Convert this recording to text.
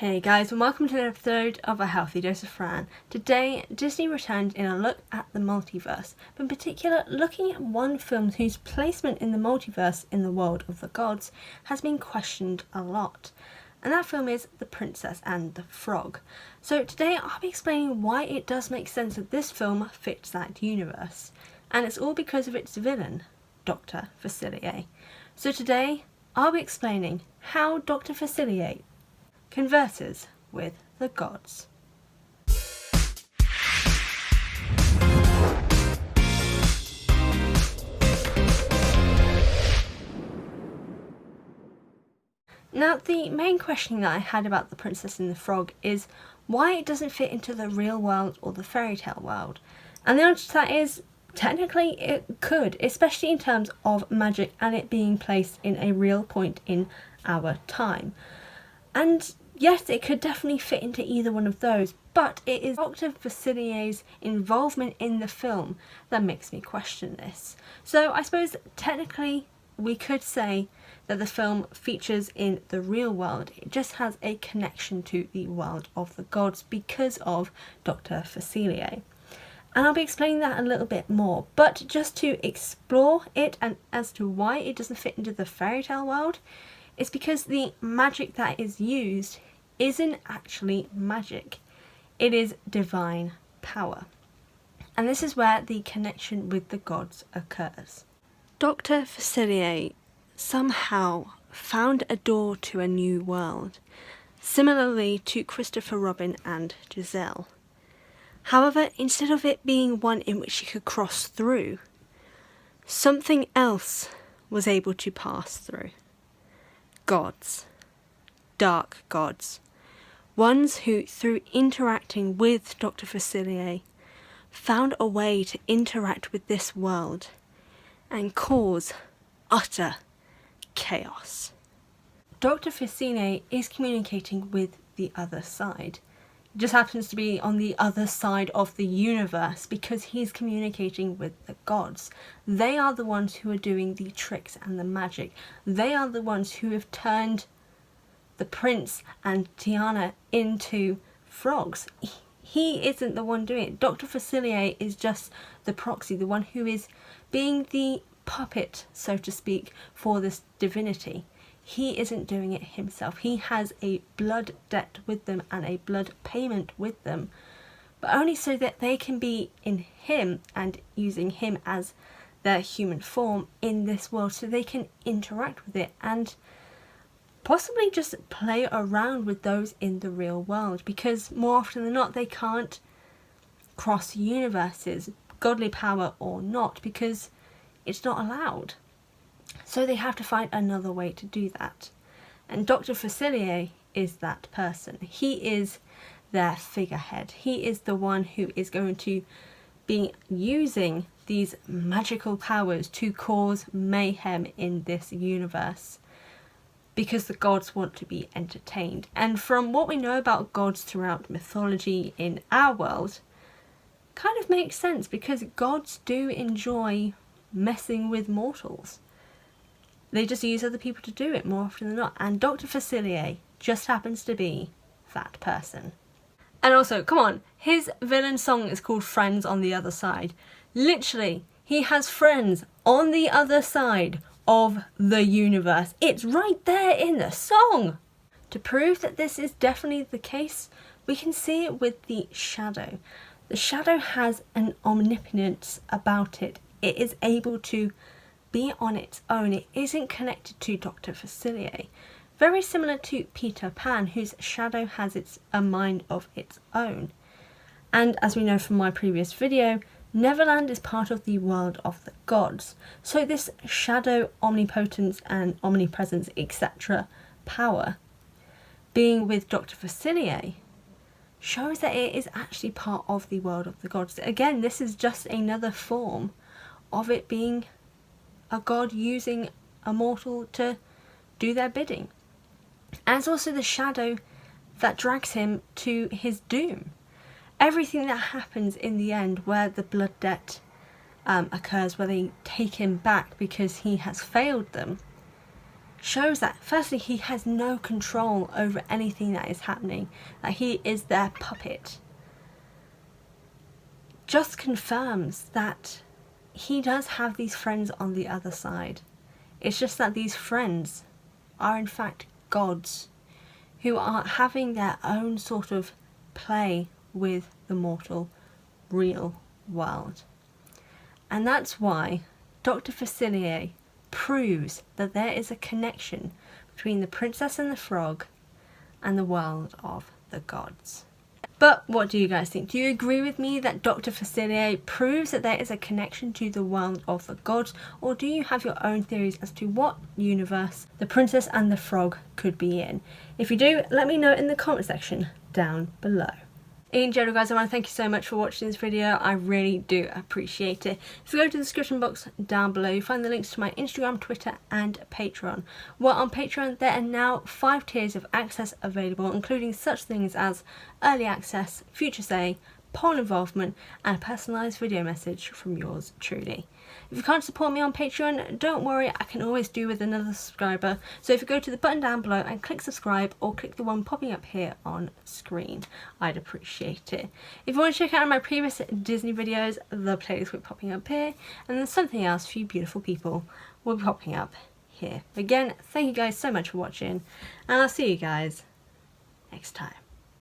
Hey guys, and welcome to an episode of A Healthy Dose of Fran. Today, Disney returned in a look at the multiverse, but in particular looking at one film whose placement in the multiverse in the world of the gods has been questioned a lot. And that film is The Princess and the Frog. So today I'll be explaining why it does make sense that this film fits that universe. And it's all because of its villain, Dr Facilier. So today I'll be explaining how Dr Facilier converses with the gods. Now, the main question that I had about The Princess and the Frog is why it doesn't fit into the real world or the fairy tale world. And the answer to that is, technically it could, especially in terms of magic and it being placed in a real point in our time. And yes, it could definitely fit into either one of those, but it is Dr Facilier's involvement in the film that makes me question this. So I suppose technically we could say that the film features in the real world. It just has a connection to the world of the gods because of Dr Facilier. And I'll be explaining that a little bit more, but just to explore it and as to why it doesn't fit into the fairy tale world, it's because the magic that is used isn't actually magic. It is divine power. And this is where the connection with the gods occurs. Dr Facilier somehow found a door to a new world, similarly to Christopher Robin and Giselle. However, instead of it being one in which she could cross through, something else was able to pass through. Gods. Dark gods. Ones who, through interacting with Dr Facilier, found a way to interact with this world and cause utter chaos. Dr Facilier is communicating with the other side. It just happens to be on the other side of the universe because he's communicating with the gods. They are the ones who are doing the tricks and the magic. They are the ones who have turned the prince and Tiana into frogs. He isn't the one doing it. Dr Facilier is just the proxy, the one who is being the puppet, so to speak, for this divinity. He isn't doing it himself. He has a blood debt with them and a blood payment with them, but only so that they can be in him and using him as their human form in this world so they can interact with it and possibly just play around with those in the real world, because more often than not they can't cross universes, godly power or not, because it's not allowed. So they have to find another way to do that. And Dr Facilier is that person. He is their figurehead. He is the one who is going to be using these magical powers to cause mayhem in this universe because the gods want to be entertained. And from what we know about gods throughout mythology in our world, kind of makes sense because gods do enjoy messing with mortals. They just use other people to do it more often than not. And Dr Facilier just happens to be that person. And also, come on, his villain song is called Friends on the Other Side. Literally, he has friends on the other side of the universe. It's right there in the song. To prove that this is definitely the case, we can see it with the shadow. The shadow has an omnipotence about it. It is able to be on its own. It isn't connected to Dr Facilier. Very similar to Peter Pan, whose shadow has a mind of its own. And as we know from my previous video, Neverland is part of the world of the gods. So this shadow omnipotence and omnipresence, etc. power, being with Dr Facilier, shows that it is actually part of the world of the gods. Again, this is just another form of it being a god using a mortal to do their bidding. And it's also the shadow that drags him to his doom. Everything that happens in the end where the blood debt occurs, where they take him back because he has failed them, shows that firstly he has no control over anything that is happening, that he is their puppet. Just confirms that he does have these friends on the other side. It's just that these friends are in fact gods who are having their own sort of play with the mortal real world. And that's why Dr Facilier proves that there is a connection between the princess and the frog and the world of the gods. But what do you guys think? Do you agree with me that Dr Facilier proves that there is a connection to the world of the gods, or do you have your own theories as to what universe the princess and the frog could be in? If you do, let me know in the comment section down below. In general, guys, I want to thank you so much for watching this video. I really do appreciate it. If you go to the description box down below, you'll find the links to my Instagram, Twitter and Patreon. Well, on Patreon there are now 5 tiers of access available, including such things as early access, future say, poll involvement and a personalised video message from yours truly. If you can't support me on Patreon, don't worry, I can always do with another subscriber. So if you go to the button down below and click subscribe, or click the one popping up here on screen, I'd appreciate it. If you want to check out my previous Disney videos, the playlist will be popping up here, and then something else for you beautiful people will be popping up here. Again, thank you guys so much for watching, and I'll see you guys next time.